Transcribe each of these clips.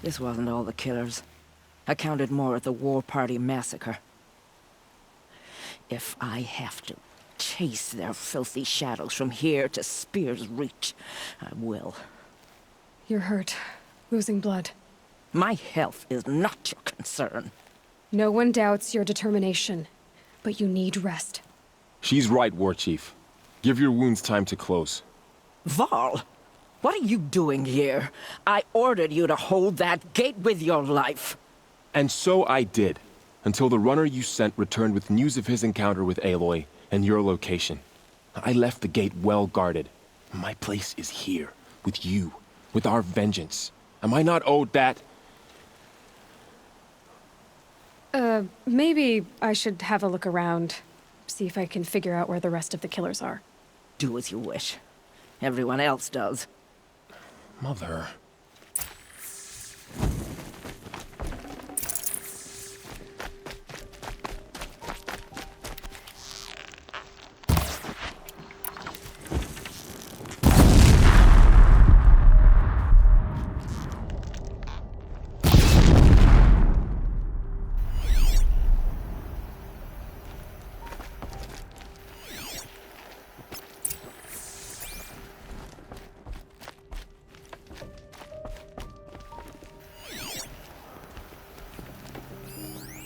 This wasn't all the killers. I counted more at the War Party massacre. If I have to chase their filthy shadows from here to Spear's Reach, I will. You're hurt. Losing blood. My health is not your concern. No one doubts your determination, but you need rest. She's right, War Chief. Give your wounds time to close. Varl, what are you doing here? I ordered you to hold that gate with your life. And so I did, until the runner you sent returned with news of his encounter with Aloy and your location. I left the gate well guarded. My place is here, with you, with our vengeance. Am I not owed that? Maybe I should have a look around. See if I can figure out where the rest of the killers are. Do as you wish. Everyone else does. Mother...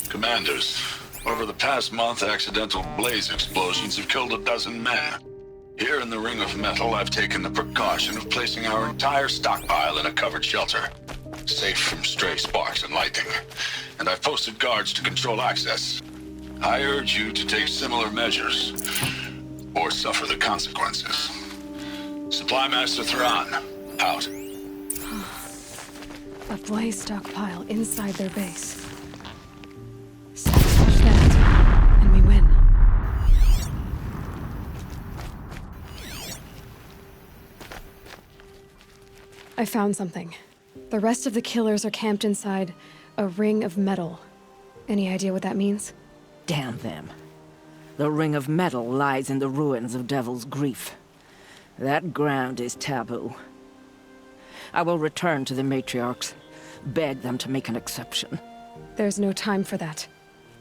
Commanders, over the past month, accidental blaze explosions have killed a dozen men. Here in the Ring of Metal, I've taken the precaution of placing our entire stockpile in a covered shelter, safe from stray sparks and lightning, and I've posted guards to control access. I urge you to take similar measures, or suffer the consequences. Supply Master Thrawn, out. A blaze stockpile inside their base. Sabotage that, and we win. I found something. The rest of the killers are camped inside a ring of metal. Any idea what that means? Damn them. The Ring of Metal lies in the ruins of Devil's Grief. That ground is taboo. I will return to the matriarchs, beg them to make an exception. There's no time for that.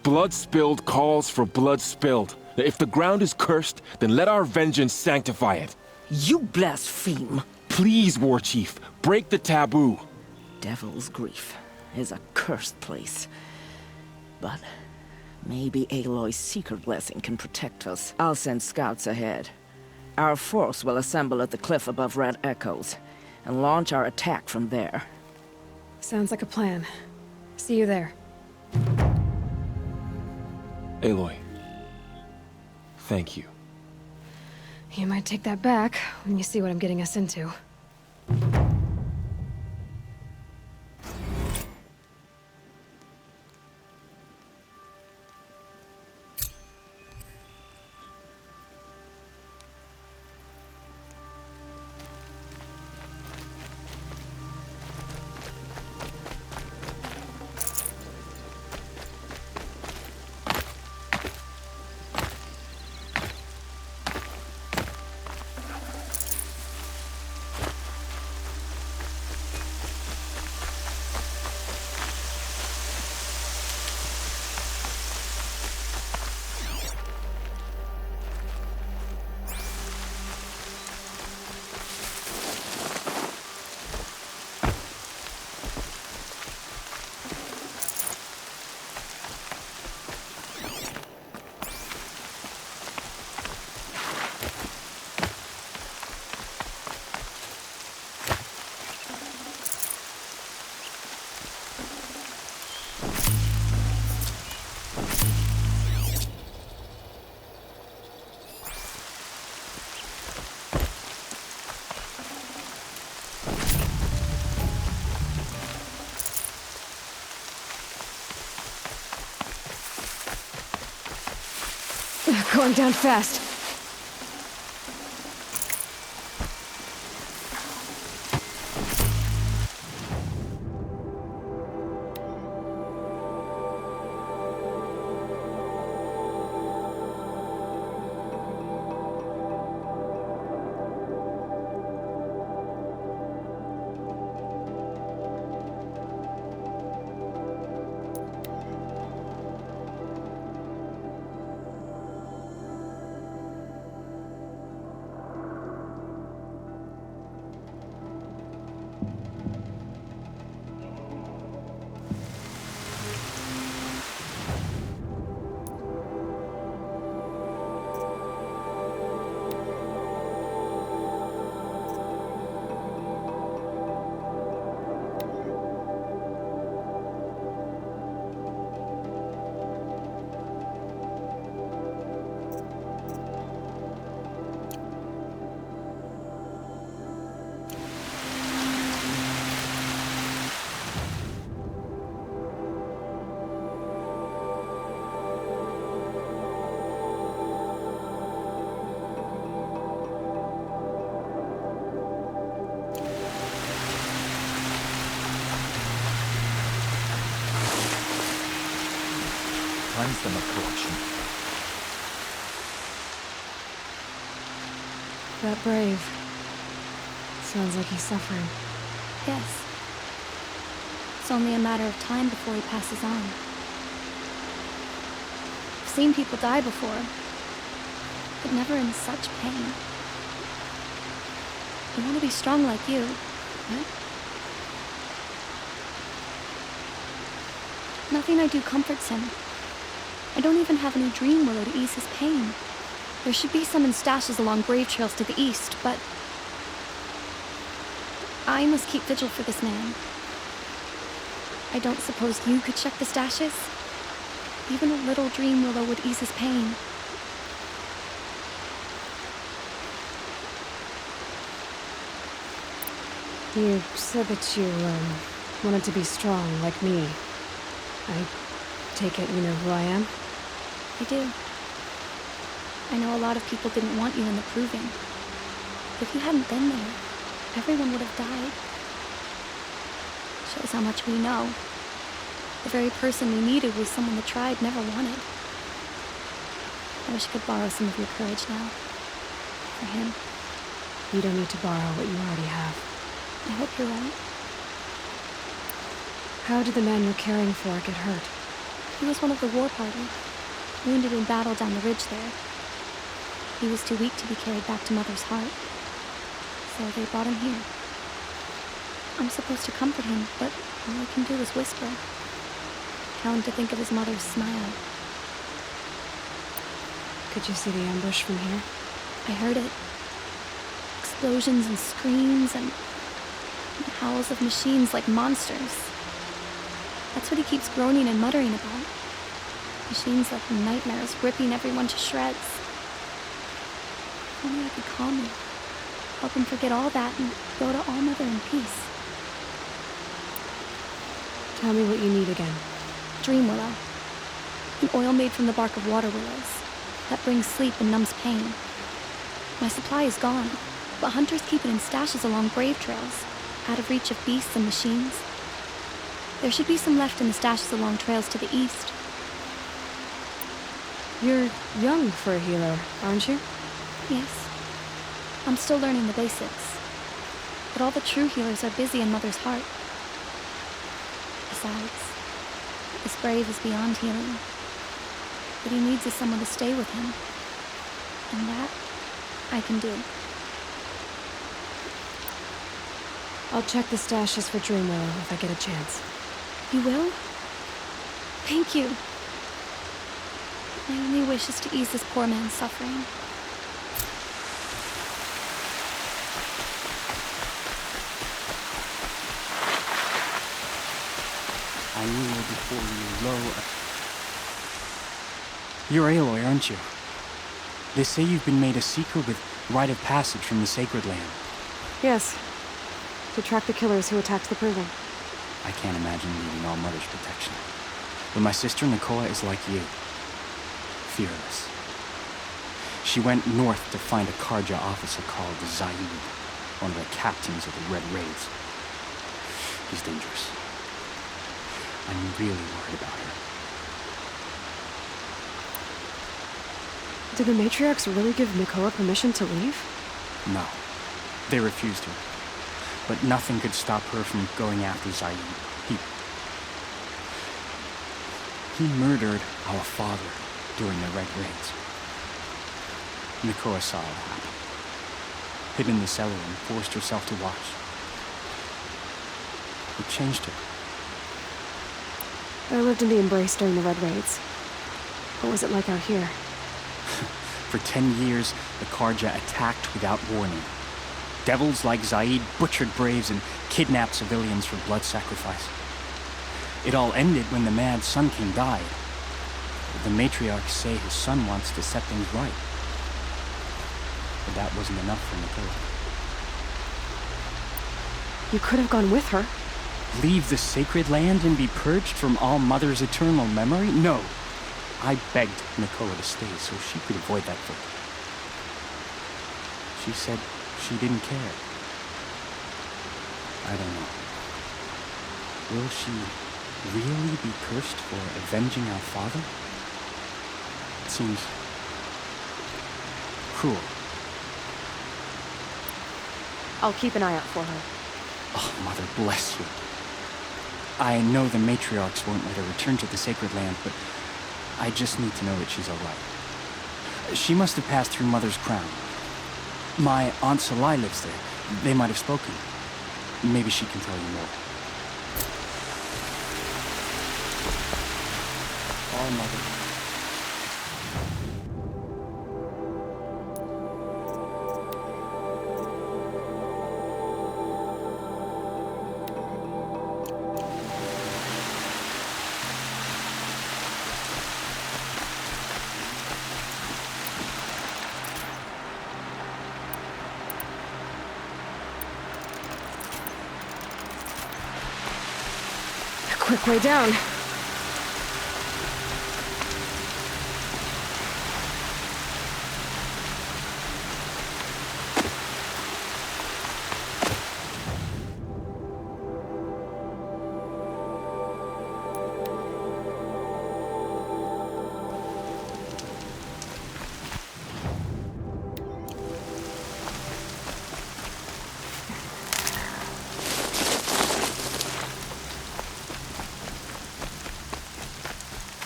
Blood spilled calls for blood spilled. If the ground is cursed, then let our vengeance sanctify it. You blaspheme! Please, War Chief, break the taboo. Devil's Grief is a cursed place. But maybe Aloy's secret blessing can protect us. I'll send scouts ahead. Our force will assemble at the cliff above Red Echoes, and launch our attack from there. Sounds like a plan. See you there. Aloy, thank you. You might take that back when you see what I'm getting us into. Going down fast. system of corruption. That brave. Sounds like he's suffering. Yes. It's only a matter of time before he passes on. I've seen people die before, but never in such pain. I want to be strong like you, right? Nothing I do comforts him. I don't even have any dream willow to ease his pain. There should be some in stashes along grave trails to the east, but I must keep vigil for this man. I don't suppose you could check the stashes? Even a little dream willow would ease his pain. You said that you, wanted to be strong, like me. I take it you know who I am? I do. I know a lot of people didn't want you in the proving. If you hadn't been there, everyone would have died. Shows how much we know. The very person we needed was someone the tribe never wanted. I wish I could borrow some of your courage now. For him. You don't need to borrow what you already have. I hope you're right. How did the man you're caring for get hurt? He was one of the war party, wounded in battle down the ridge there. He was too weak to be carried back to Mother's heart, so they brought him here. I'm supposed to comfort him, but all I can do is whisper. Tell him to think of his mother's smile. Could you see the ambush from here? I heard it. Explosions and screams and howls of machines like monsters. That's what he keeps groaning and muttering about. Machines like nightmares, ripping everyone to shreds. If only I could calm him, help him forget all that and go to All Mother in peace. Tell me what you need again. Dream willow. An oil made from the bark of water willows that brings sleep and numbs pain. My supply is gone, but hunters keep it in stashes along brave trails, out of reach of beasts and machines. There should be some left in the stashes along trails to the east. You're young for a healer, aren't you? Yes. I'm still learning the basics. But all the true healers are busy in Mother's heart. Besides, this brave is beyond healing. What he needs is someone to stay with him. And that, I can do. I'll check the stashes for Dream Willow if I get a chance. You will? Thank you. My only wish is to ease this poor man's suffering. I knew her before you low. You're Aloy, aren't you? They say you've been made a seeker with rite of passage from the Sacred Land. Yes. To track the killers who attacked the Proving. I can't imagine needing All Mother's protection. But my sister Nakoa is like you. Fearless. She went north to find a Karja officer called Zaid, one of the captains of the Red Raids. He's dangerous. I'm really worried about her. Did the matriarchs really give Nakoa permission to leave? No. They refused her. But nothing could stop her from going after Zaid. He murdered our father during the Red Raids. Nakoa saw it happen. Hid in the cellar and forced herself to watch. It changed her. I lived in the Embrace during the Red Raids. What was it like out here? For 10 years, the Karja attacked without warning. Devils like Zaid butchered braves and kidnapped civilians for blood sacrifice. It all ended when the mad Sun King died. The matriarchs say his son wants to set things right. But that wasn't enough for Nakoa. You could have gone with her. Leave the Sacred Land and be purged from All Mother's eternal memory? No. I begged Nakoa to stay so she could avoid that fate. She said she didn't care. I don't know. Will she really be cursed for avenging our father? It seems cruel. I'll keep an eye out for her. Oh, Mother bless you. I know the matriarchs won't let her return to the sacred land, but I just need to know that she's all right. She must have passed through Mother's crown. My Aunt Salai lives there. They might have spoken. Maybe she can tell you more. All Mother. Quick way down.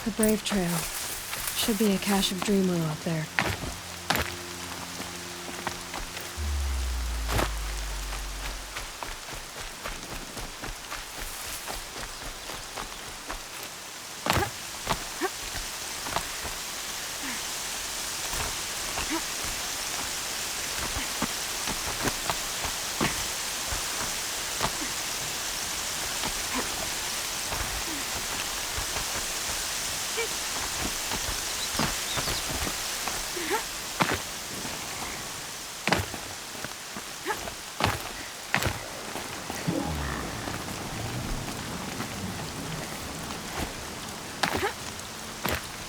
The Brave Trail. Should be a cache of Dreamwillow up there.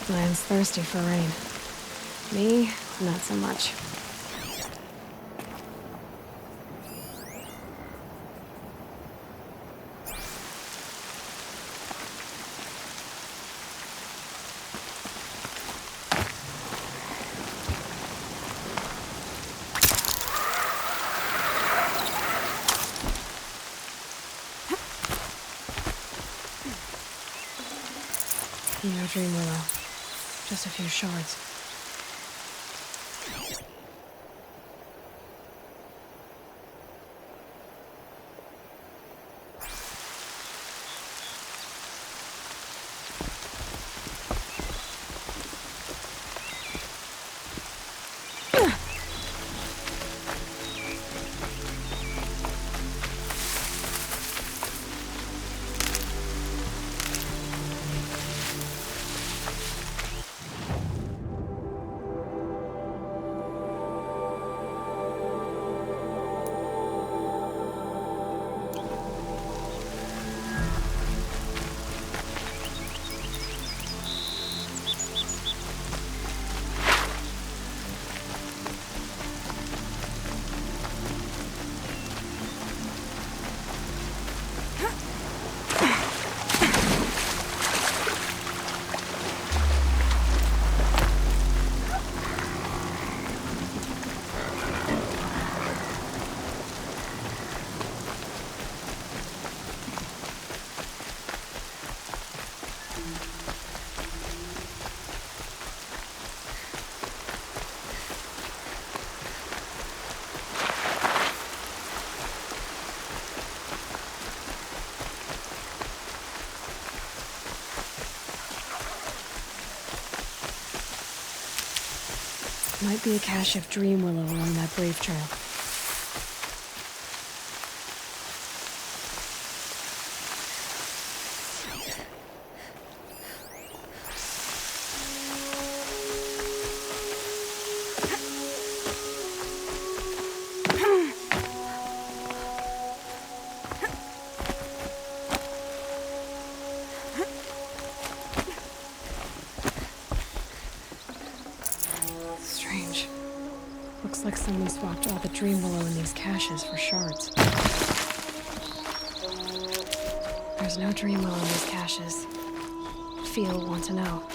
Land's thirsty for rain. Me, not so much. No Dreamwillow. Just a few shards. Might be a cache of Dreamwillow along that Brave Trail. Strange. Looks like someone swapped all the Dreamwillow in these caches for shards. There's no Dreamwillow in these caches. Feel want to know.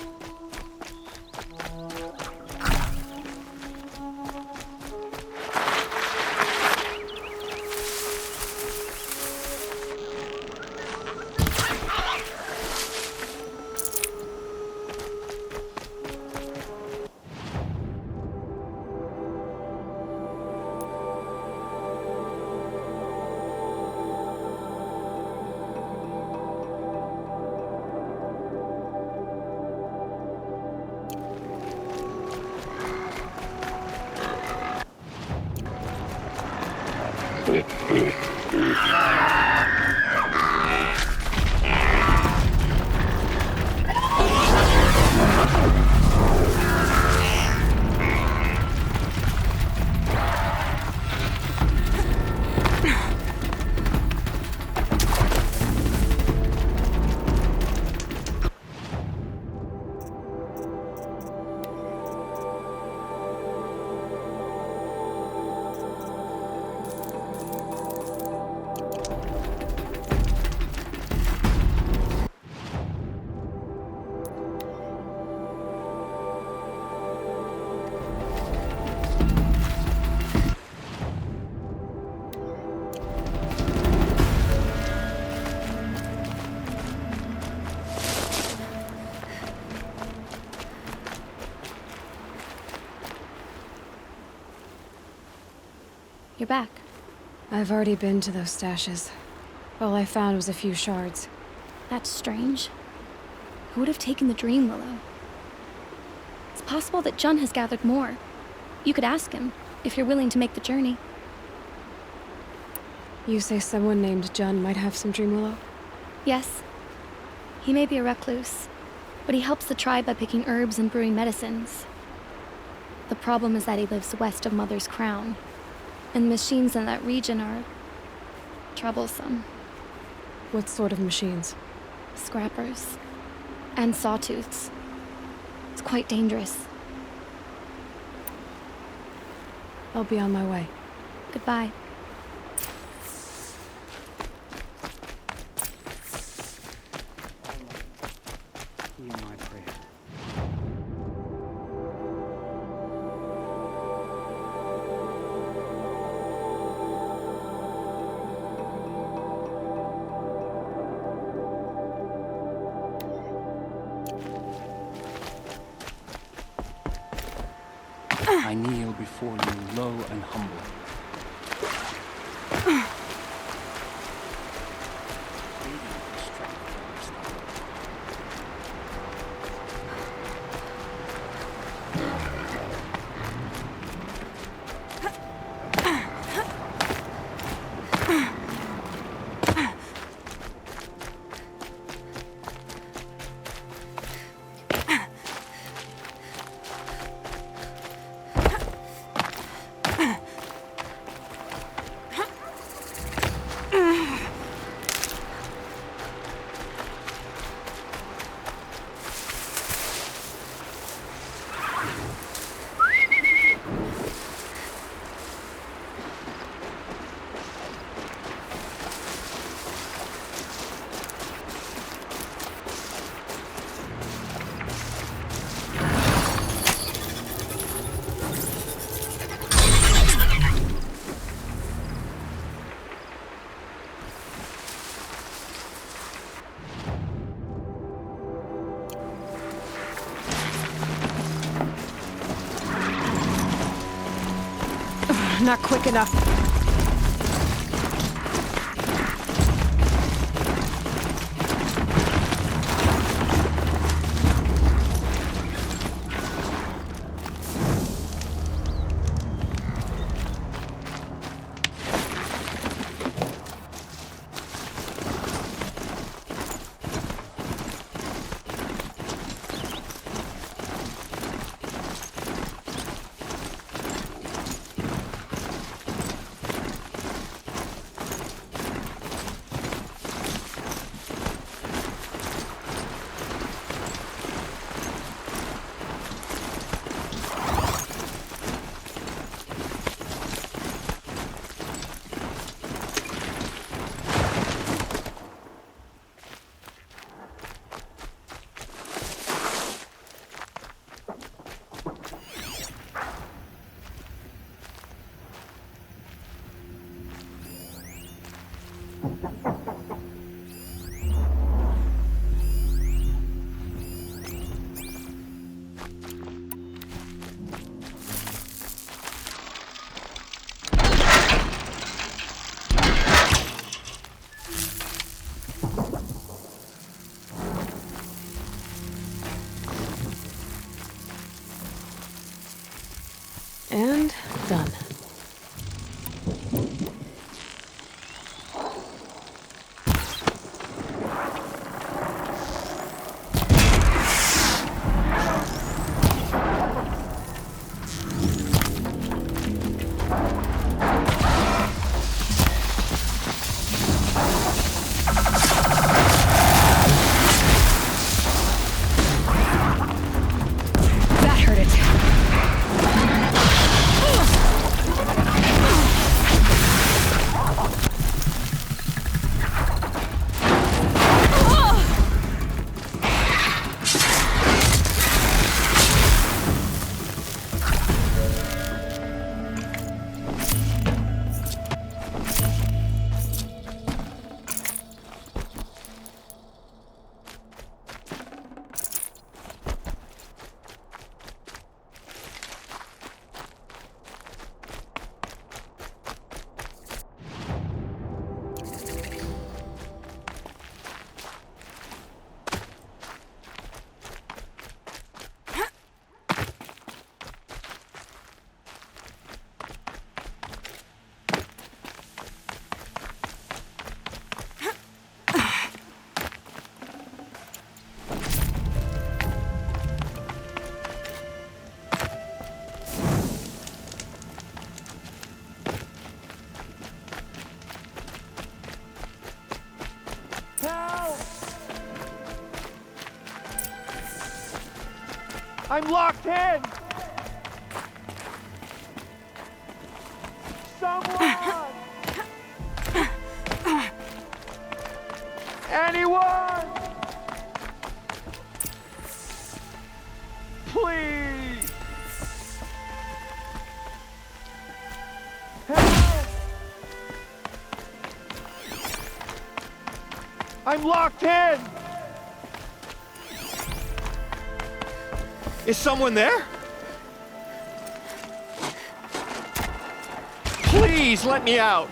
You're back. I've already been to those stashes. All I found was a few shards. That's strange. Who would have taken the Dream Willow? It's possible that Jun has gathered more. You could ask him, if you're willing to make the journey. You say someone named Jun might have some Dream Willow? Yes. He may be a recluse, but he helps the tribe by picking herbs and brewing medicines. The problem is that he lives west of Mother's Crown, and machines in that region are troublesome. What sort of machines? Scrappers. And sawtooths. It's quite dangerous. I'll be on my way. Goodbye. Hear my prayer. I kneel before you, low and humble. Not quick enough. And done. I'm locked in! Someone! Anyone! Please! Help! I'm locked in! Is someone there? Please let me out!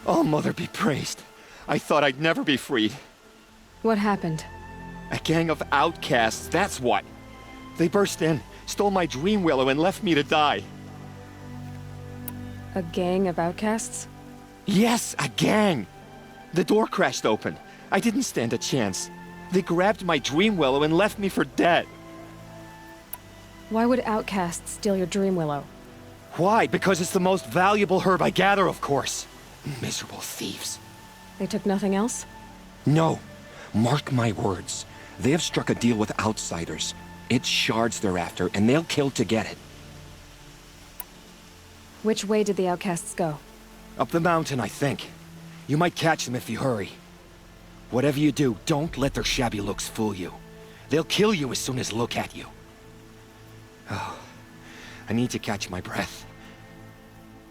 Oh, Mother be praised. I thought I'd never be freed. What happened? A gang of outcasts, that's what. They burst in, stole my dream willow, and left me to die. A gang of outcasts? Yes, a gang! The door crashed open. I didn't stand a chance. They grabbed my dream willow and left me for dead. Why would outcasts steal your dream willow? Why? Because it's the most valuable herb I gather, of course. Miserable thieves. They took nothing else? No. Mark my words. They have struck a deal with outsiders. It's shards they're after, and they'll kill to get it. Which way did the outcasts go? Up the mountain, I think. You might catch them if you hurry. Whatever you do, don't let their shabby looks fool you. They'll kill you as soon as look at you. Oh, I need to catch my breath.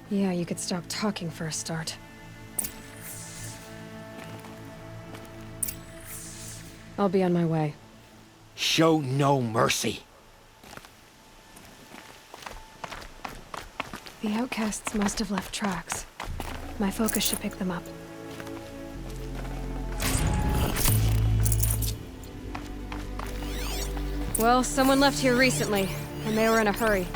Yeah, you could stop talking for a start. I'll be on my way. Show no mercy. The outcasts must have left tracks. My focus should pick them up. Well, someone left here recently, and they were in a hurry.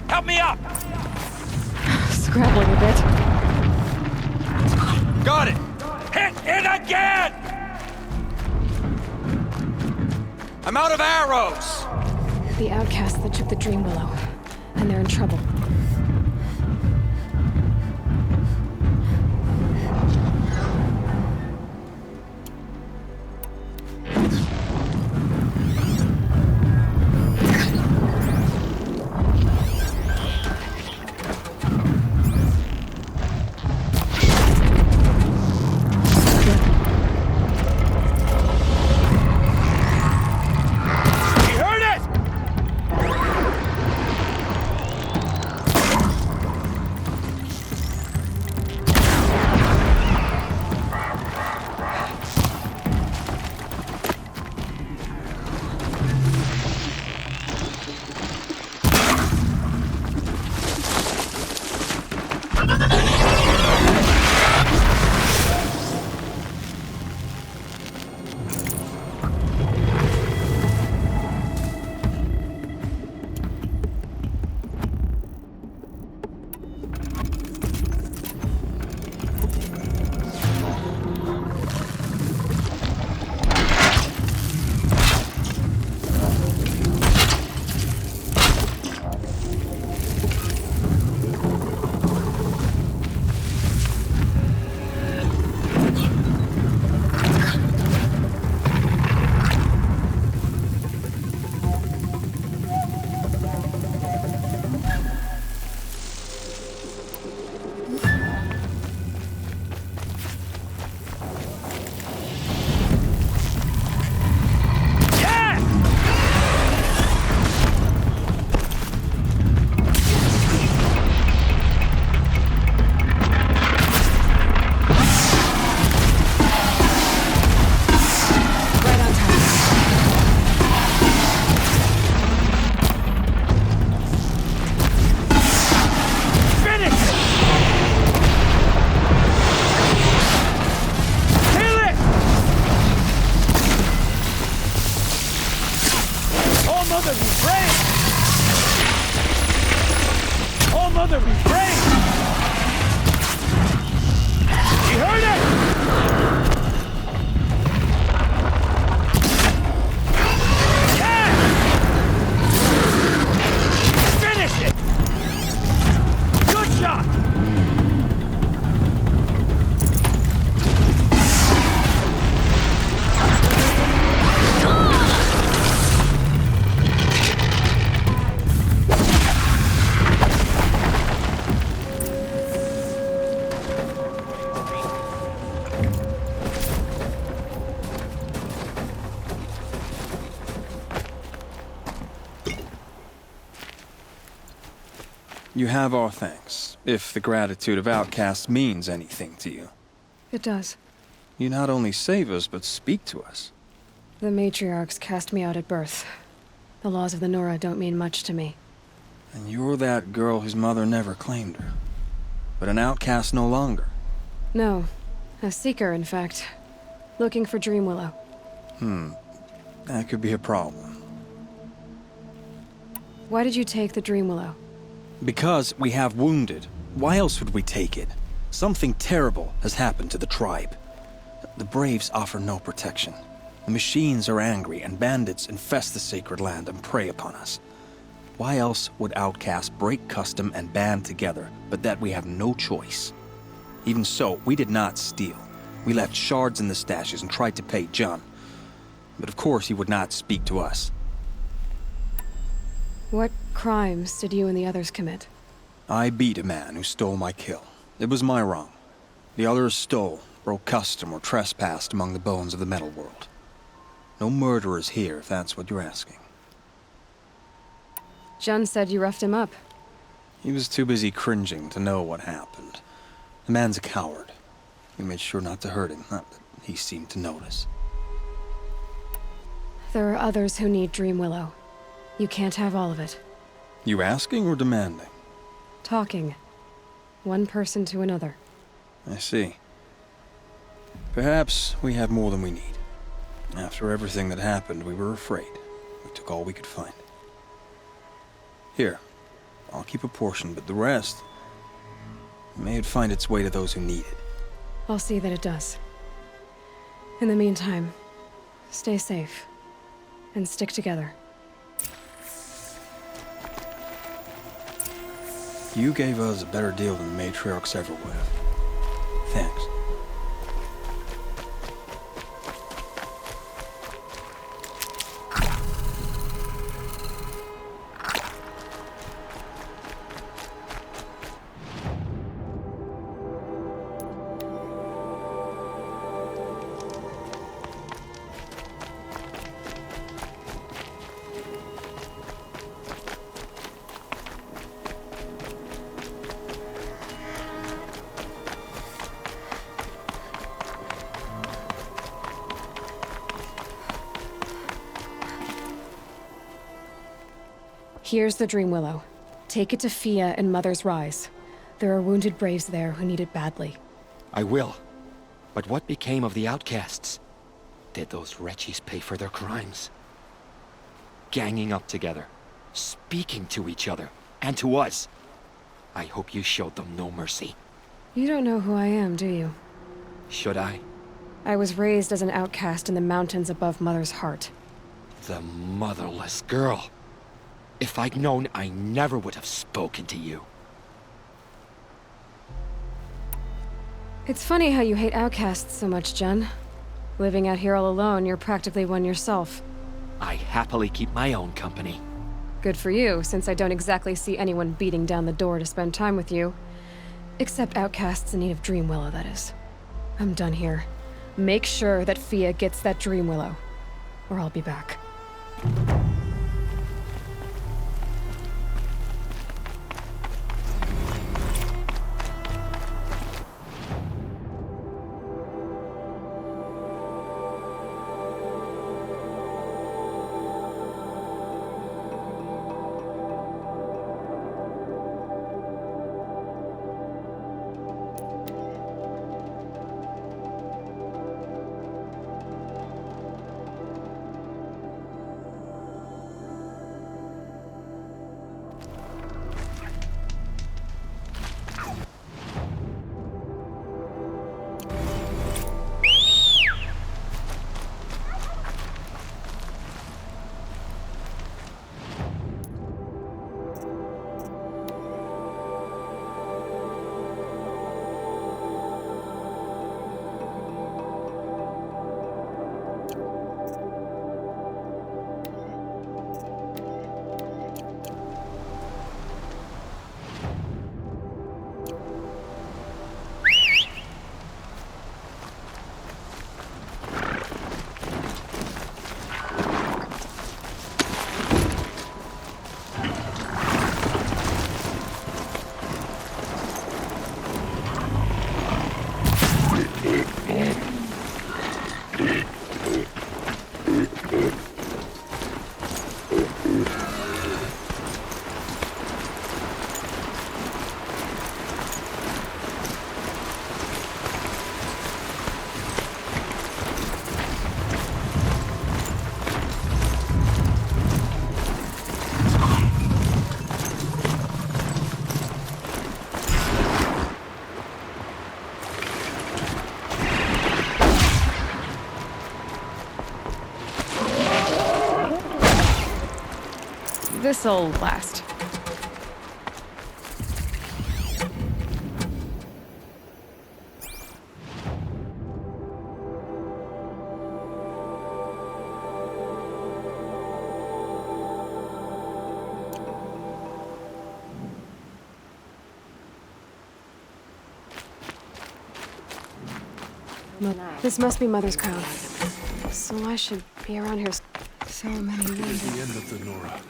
Help me up! Scrabbling a bit. Got it! Hit it again! I'm out of arrows! The outcasts that took the dream willow, and they're in trouble. You have our thanks, if the gratitude of outcasts means anything to you. It does. You not only save us, but speak to us. The matriarchs cast me out at birth. The laws of the Nora don't mean much to me. And you're that girl whose mother never claimed her. But an outcast no longer. No. A seeker, in fact. Looking for Dreamwillow. That could be a problem. Why did you take the Dreamwillow? Because we have wounded. Why else would we take it? Something terrible has happened to the tribe. The Braves offer no protection. The machines are angry, and bandits infest the sacred land and prey upon us. Why else would outcasts break custom and band together, but that we have no choice? Even so, we did not steal. We left shards in the stashes and tried to pay John. But of course he would not speak to us. What crimes did you and the others commit? I beat a man who stole my kill. It was my wrong. The others stole, broke custom, or trespassed among the bones of the metal world. No murderers here, if that's what you're asking. Jun said you roughed him up. He was too busy cringing to know what happened. The man's a coward. We made sure not to hurt him, not that he seemed to notice. There are others who need Dreamwillow. You can't have all of it. You asking or demanding? Talking. One person to another. I see. Perhaps we have more than we need. After everything that happened, we were afraid. We took all we could find. Here, I'll keep a portion, but the rest... may it find its way to those who need it. I'll see that it does. In the meantime, stay safe. And stick together. You gave us a better deal than the matriarchs ever would have. Thanks. Here's the Dreamwillow. Take it to Fia and Mother's Rise. There are wounded Braves there who need it badly. I will. But what became of the outcasts? Did those wretches pay for their crimes? Ganging up together, speaking to each other, and to us. I hope you showed them no mercy. You don't know who I am, do you? Should I? I was raised as an outcast in the mountains above Mother's heart. The motherless girl. If I'd known, I never would have spoken to you. It's funny how you hate outcasts so much, Jun. Living out here all alone, you're practically one yourself. I happily keep my own company. Good for you, since I don't exactly see anyone beating down the door to spend time with you. Except outcasts in need of Dreamwillow, that is. I'm done here. Make sure that Fia gets that Dreamwillow, or I'll be back. This'll last. This must be Mother's crown. So I should be around here. So many The wounded. end of the Nora.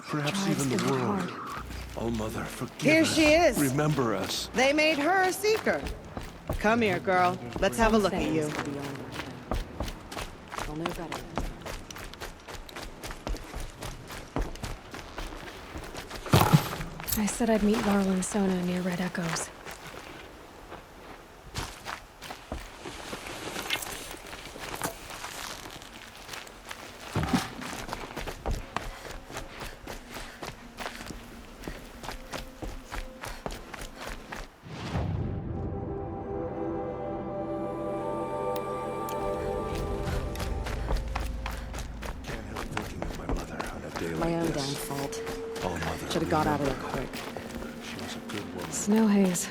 Perhaps Tribes even the that were world. hard. Oh, Mother, forgive Here us. she is. Remember us. They made her a seeker. Come here, girl. Let's have a look at you. I said I'd meet Laurel and Sona near Red Echoes. Can't help thinking of my mother on a day My like own this. damn fault. Oh, Mother. Should have got out of there quick. She was a good woman. Snow haze.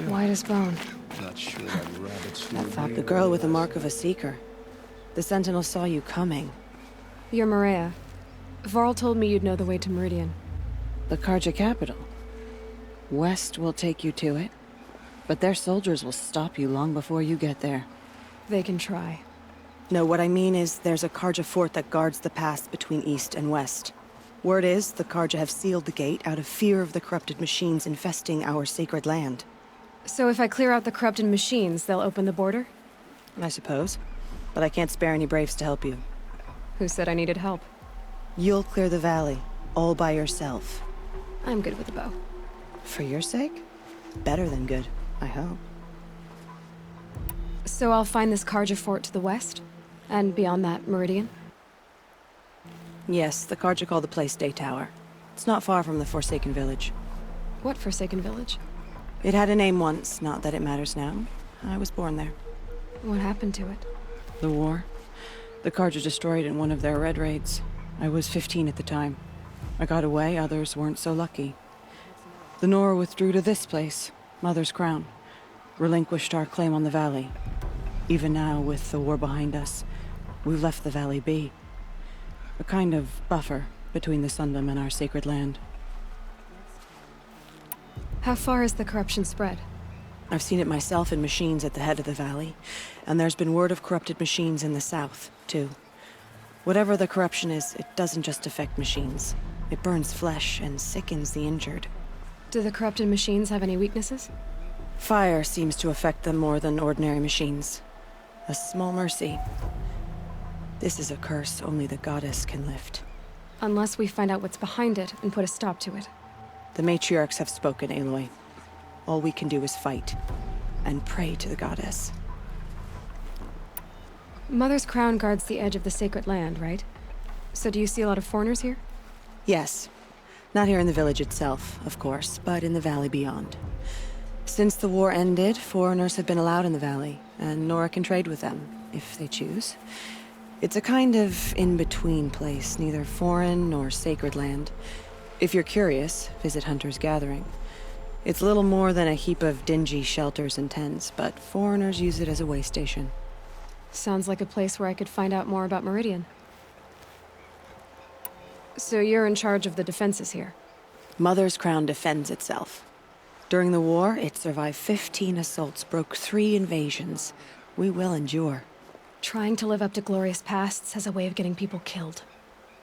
White as bone. Not sure that rabbits I thought the girl with the mark of a seeker. The Sentinel saw you coming. You're Maria. Varl told me you'd know the way to Meridian. The Karja capital. West will take you to it, but their soldiers will stop you long before you get there. They can try. No, what I mean is there's a Karja fort that guards the pass between east and west. Word is the Karja have sealed the gate out of fear of the corrupted machines infesting our sacred land. So if I clear out the corrupted machines, they'll open the border? I suppose. But I can't spare any braves to help you. Who said I needed help? You'll clear the valley, all by yourself. I'm good with the bow. For your sake? Better than good, I hope. So I'll find this Karja fort to the west? And beyond that, Meridian? Yes, the Karja call the place Day Tower. It's not far from the Forsaken Village. What Forsaken Village? It had a name once, not that it matters now. I was born there. What happened to it? The war. The Karja destroyed in one of their red raids. I was 15 at the time. I got away, others weren't so lucky. The Nora withdrew to this place, Mother's Crown. Relinquished our claim on the valley. Even now, with the war behind us, we've left the valley be. A kind of buffer between the Sundom and our sacred land. How far has the corruption spread? I've seen it myself in machines at the head of the valley, and there's been word of corrupted machines in the south, too. Whatever the corruption is, it doesn't just affect machines. It burns flesh and sickens the injured. Do the corrupted machines have any weaknesses? Fire seems to affect them more than ordinary machines. A small mercy. This is a curse only the goddess can lift. Unless we find out what's behind it and put a stop to it. The matriarchs have spoken, Aloy. All we can do is fight, and pray to the goddess. Mother's crown guards the edge of the sacred land, right? So do you see a lot of foreigners here? Yes. Not here in the village itself, of course, but in the valley beyond. Since the war ended, foreigners have been allowed in the valley, and Nora can trade with them, if they choose. It's a kind of in-between place, neither foreign nor sacred land. If you're curious, visit Hunter's Gathering. It's little more than a heap of dingy shelters and tents, but foreigners use it as a way station. Sounds like a place where I could find out more about Meridian. So you're in charge of the defenses here? Mother's Crown defends itself. During the war, it survived 15 assaults, broke 3 invasions. We will endure. Trying to live up to glorious pasts has a way of getting people killed.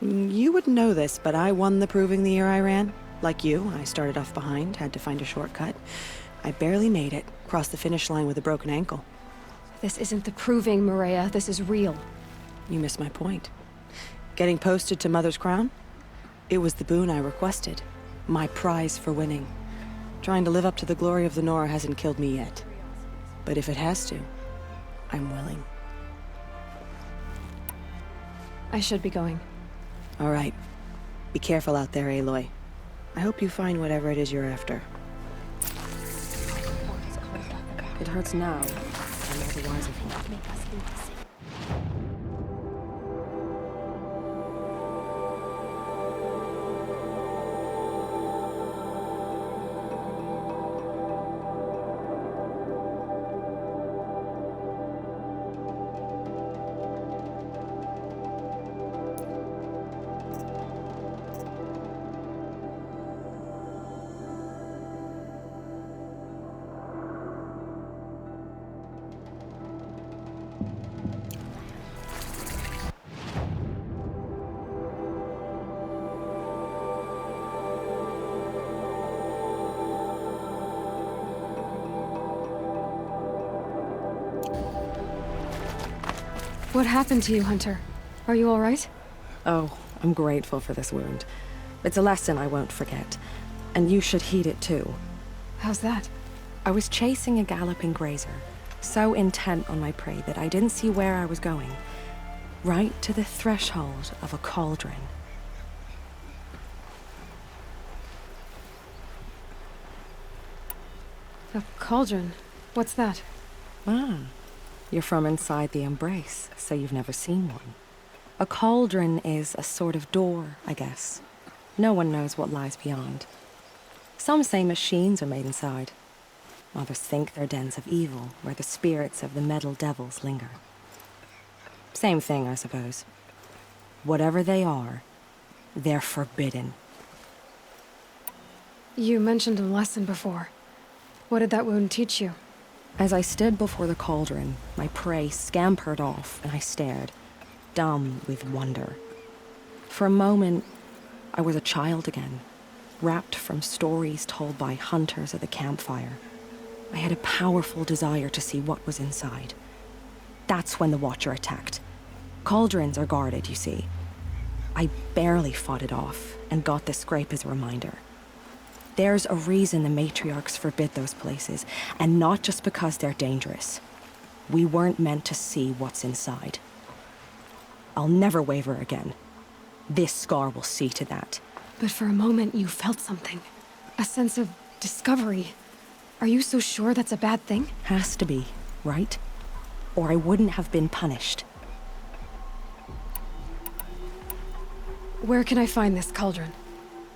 You wouldn't know this, but I won the proving the year I ran. Like you, I started off behind, had to find a shortcut. I barely made it, crossed the finish line with a broken ankle. This isn't the proving, Maria. This is real. You missed my point. Getting posted to Mother's Crown? It was the boon I requested. My prize for winning. Trying to live up to the glory of the Nora hasn't killed me yet. But if it has to, I'm willing. I should be going. All right. Be careful out there, Aloy. I hope you find whatever it is you're after. It hurts now. I'm all the wiser for it. What happened to you, Hunter? Are you all right? Oh, I'm grateful for this wound. It's a lesson I won't forget. And you should heed it too. How's that? I was chasing a galloping grazer, so intent on my prey that I didn't see where I was going. Right to the threshold of a cauldron. A cauldron? What's that? Ah, you're from inside the Embrace, so you've never seen one. A cauldron is a sort of door, I guess. No one knows what lies beyond. Some say machines are made inside. Others think they're dens of evil, where the spirits of the metal devils linger. Same thing, I suppose. Whatever they are, they're forbidden. You mentioned a lesson before. What did that wound teach you? As I stood before the cauldron, my prey scampered off, and I stared, dumb with wonder. For a moment, I was a child again, wrapped from stories told by hunters at the campfire. I had a powerful desire to see what was inside. That's when the Watcher attacked. Cauldrons are guarded, you see. I barely fought it off, and got the scrape as a reminder. There's a reason the matriarchs forbid those places, and not just because they're dangerous. We weren't meant to see what's inside. I'll never waver again. This scar will see to that. But for a moment, you felt something. A sense of discovery. Are you so sure that's a bad thing? Has to be, right? Or I wouldn't have been punished. Where can I find this cauldron?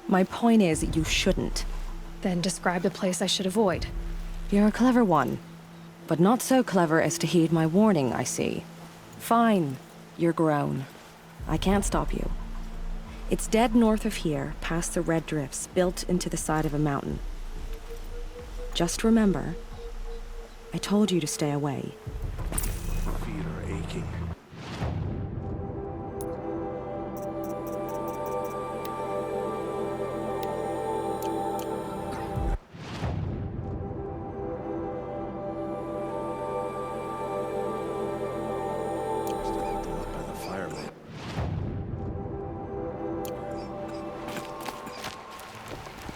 My point is, you shouldn't. Then describe the place I should avoid. You're a clever one. But not so clever as to heed my warning, I see. Fine, you're grown. I can't stop you. It's dead north of here, past the red drifts, built into the side of a mountain. Just remember, I told you to stay away. Feet are aching. Still have to look by the firelight.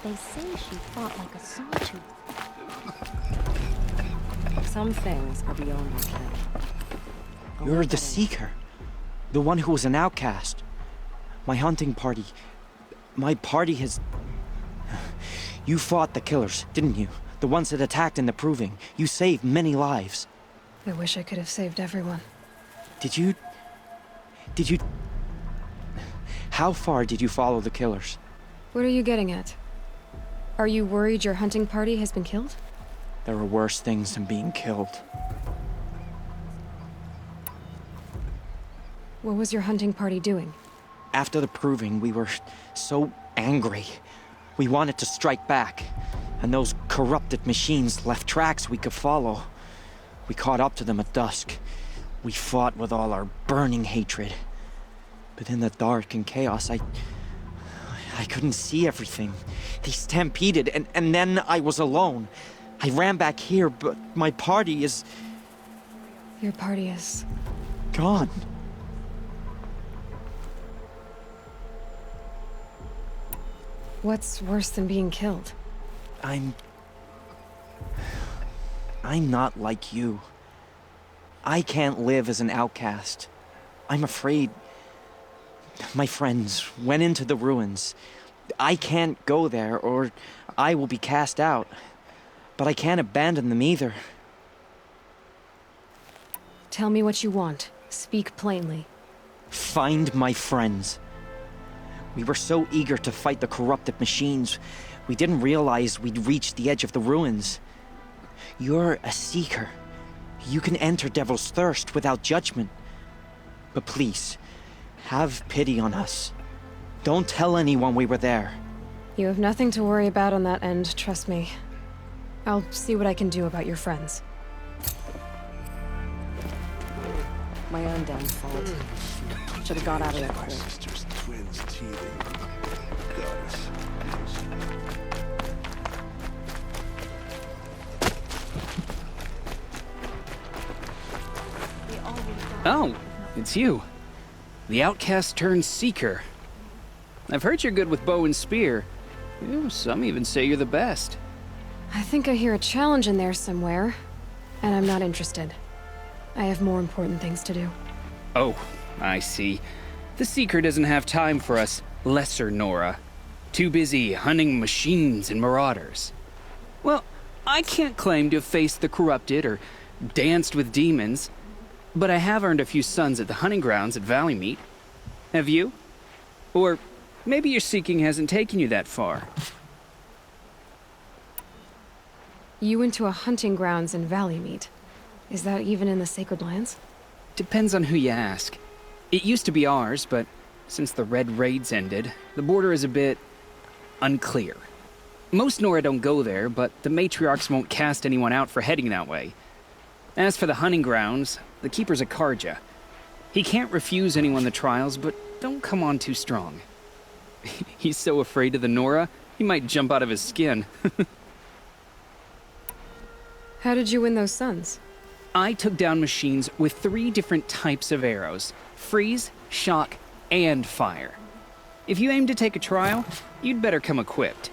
They say she fought like a sawtooth. Some things are beyond our ken. You're the Seeker. The one who was an outcast. My hunting party. My party has... You fought the killers, didn't you? The ones that attacked in the Proving. You saved many lives. I wish I could have saved everyone. Did you... How far did you follow the killers? What are you getting at? Are you worried your hunting party has been killed? There are worse things than being killed. What was your hunting party doing? After the Proving, we were so angry. We wanted to strike back, and those corrupted machines left tracks we could follow. We caught up to them at dusk. We fought with all our burning hatred. But in the dark and chaos, I couldn't see everything. They stampeded, and then I was alone. I ran back here, but my party is... Your party is... gone. What's worse than being killed? I'm not like you. I can't live as an outcast. I'm afraid my friends went into the ruins. I can't go there or I will be cast out. But I can't abandon them either. Tell me what you want. Speak plainly. Find my friends. We were so eager to fight the corrupted machines, we didn't realize we'd reached the edge of the ruins. You're a seeker. You can enter Devil's Thirst without judgment. But please, have pity on us. Don't tell anyone we were there. You have nothing to worry about on that end, trust me. I'll see what I can do about your friends. My own damn fault. Should have got out of there My quick. sister's twins teething. Goddess. Oh, it's you. The outcast turned seeker. I've heard you're good with bow and spear. Some even say you're the best. I think I hear a challenge in there somewhere, and I'm not interested. I have more important things to do. Oh, I see. The seeker doesn't have time for us lesser Nora. Too busy hunting machines and marauders. Well, I can't claim to have faced the corrupted or danced with demons, but I have earned a few suns at the hunting grounds at Valleymeet. Have you? Or maybe your seeking hasn't taken you that far. You went to a hunting grounds in Valleymeet. Is that even in the Sacred Lands? Depends on who you ask. It used to be ours, but since the Red Raids ended, the border is a bit unclear. Most Nora don't go there, but the matriarchs won't cast anyone out for heading that way. As for the hunting grounds, the keeper's a Karja. He can't refuse anyone the trials, but don't come on too strong. He's so afraid of the Nora, he might jump out of his skin. How did you win those suns? I took down machines with 3 different types of arrows: freeze, shock, and fire. If you aim to take a trial, you'd better come equipped.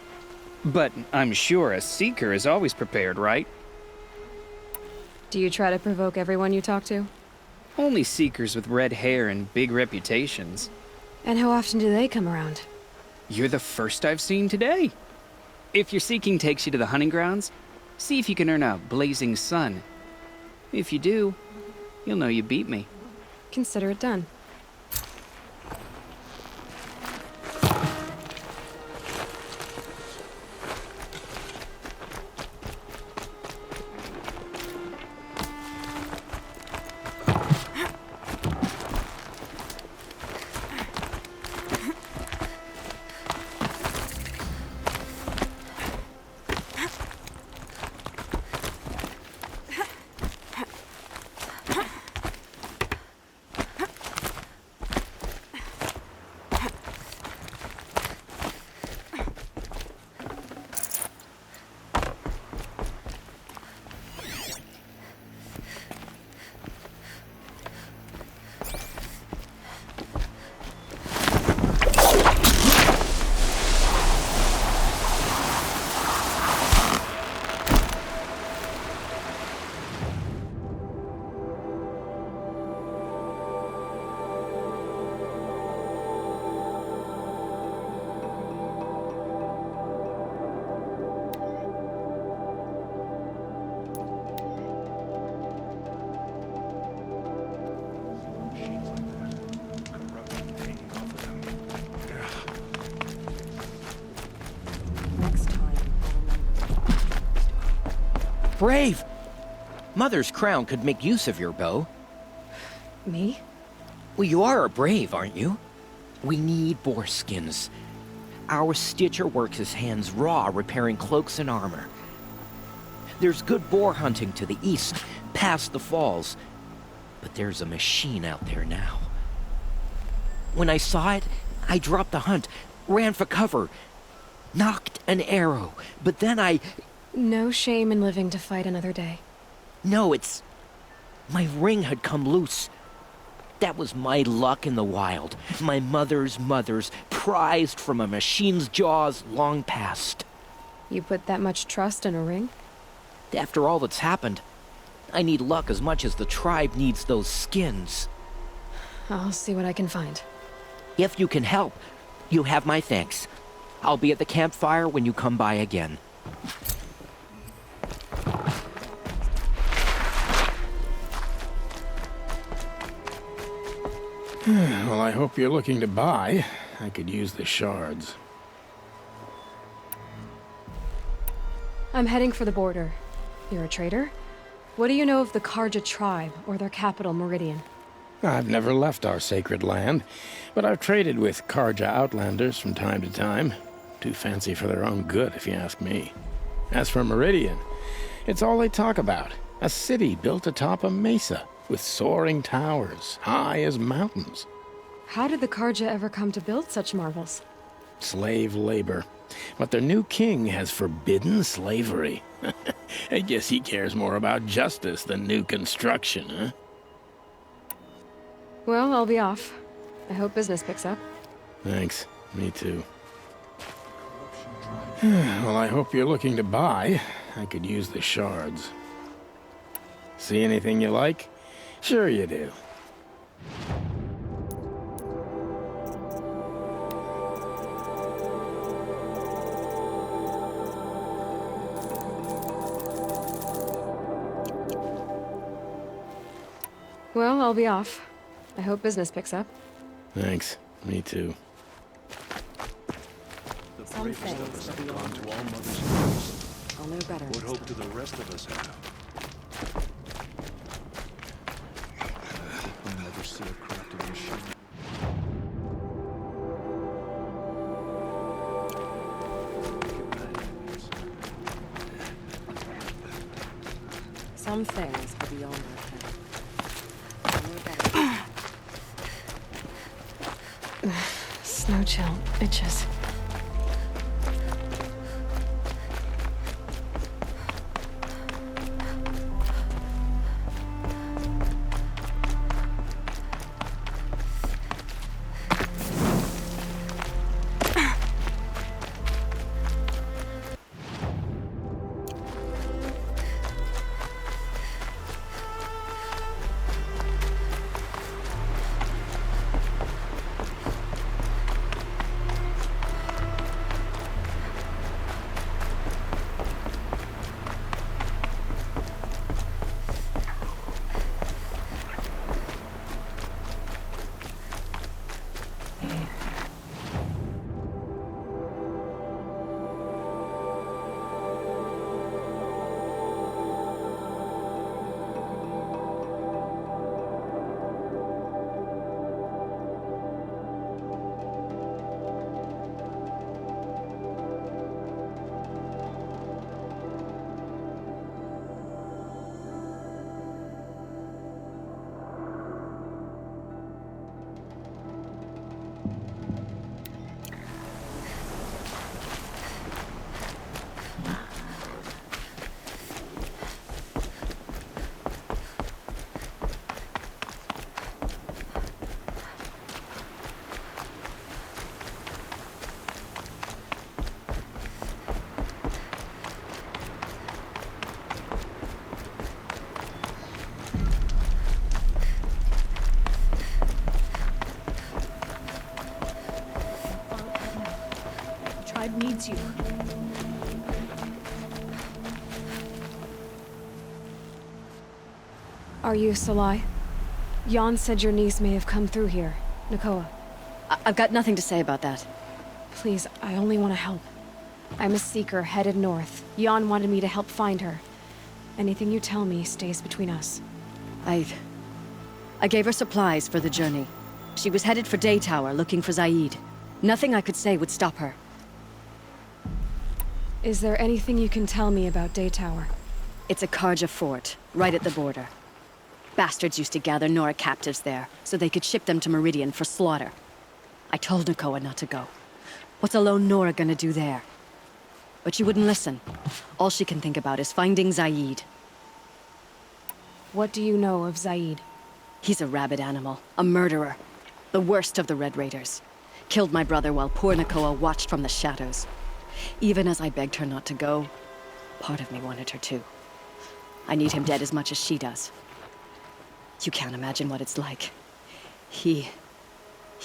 But I'm sure a seeker is always prepared, right? Do you try to provoke everyone you talk to? Only seekers with red hair and big reputations. And how often do they come around? You're the first I've seen today. If your seeking takes you to the hunting grounds, see if you can earn a blazing sun. If you do, you'll know you beat me. Consider it done. Brave! Mother's crown could make use of your bow. Me? Well, you are a brave, aren't you? We need boar skins. Our stitcher works his hands raw repairing cloaks and armor. There's good boar hunting to the east, past the falls. But there's a machine out there now. When I saw it, I dropped the hunt, ran for cover, knocked an arrow, but then I... No shame in living to fight another day. No, it's My ring had come loose. That was my luck in the wild. My mother's prized from a machine's jaws long past. You put that much trust in a ring? After all that's happened, I need luck as much as the tribe needs those skins. I'll see what I can find. If you can help, you have my thanks. I'll be at the campfire when you come by again. Well, I hope you're looking to buy. I could use the shards. I'm heading for the border. You're a trader? What do you know of the Karja tribe, or their capital, Meridian? I've never left our sacred land, but I've traded with Karja outlanders from time to time. Too fancy for their own good, if you ask me. As for Meridian, it's all they talk about. A city built atop a mesa, with soaring towers, high as mountains. How did the Karja ever come to build such marvels? Slave labor. But their new king has forbidden slavery. I guess he cares more about justice than new construction, huh? Well, I'll be off. I hope business picks up. Thanks. Me too. Well, I hope you're looking to buy. I could use the shards. See anything you like? Sure you do. Well, I'll be off. I hope business picks up. Thanks. Me too. Some things will be Gone to all mothers' I'll know better. What hope do the rest of us have? I'll never see a crafted machine. Some things will be beyond my ken. Snow chill itches. Needs you. Are you Salai? Jan said your niece may have come through here. Nakoa. I've got nothing to say about that. Please, I only want to help. I'm a seeker headed north. Jan wanted me to help find her. Anything you tell me stays between us. I gave her supplies for the journey. She was headed for Day Tower looking for Zaid. Nothing I could say would stop her. Is there anything you can tell me about Day Tower? It's a Karja fort, right at the border. Bastards used to gather Nora captives there, so they could ship them to Meridian for slaughter. I told Nakoa not to go. What's a lone Nora gonna do there? But she wouldn't listen. All she can think about is finding Zaid. What do you know of Zaid? He's a rabid animal, a murderer. The worst of the Red Raiders. Killed my brother while poor Nakoa watched from the shadows. Even as I begged her not to go, part of me wanted her to. I need him dead as much as she does. You can't imagine what it's like. He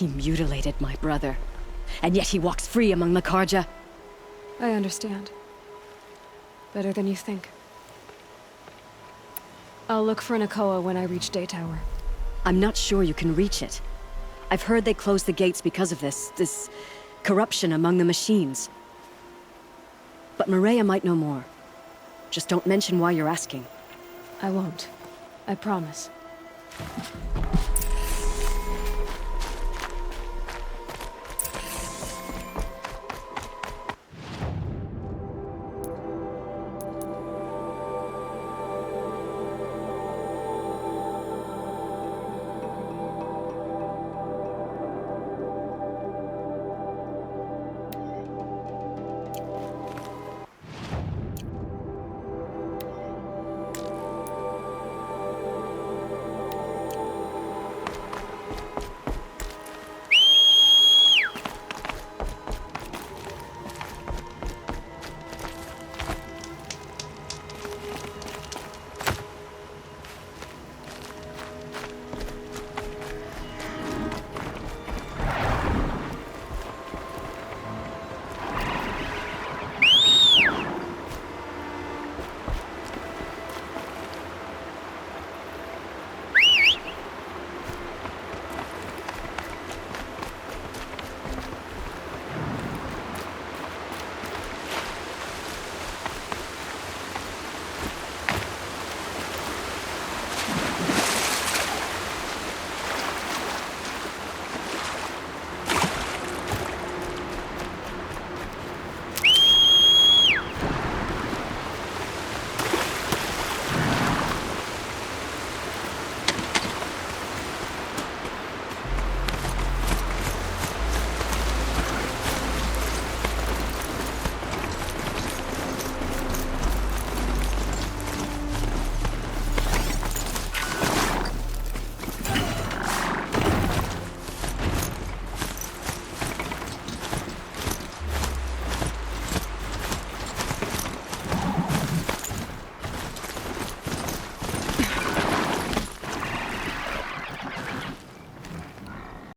mutilated my brother. And yet he walks free among the Karja. I understand. Better than you think. I'll look for Nakoa when I reach Day Tower. I'm not sure you can reach it. I've heard they closed the gates because of this corruption among the machines. But Maria might know more. Just don't mention why you're asking. I won't. I promise.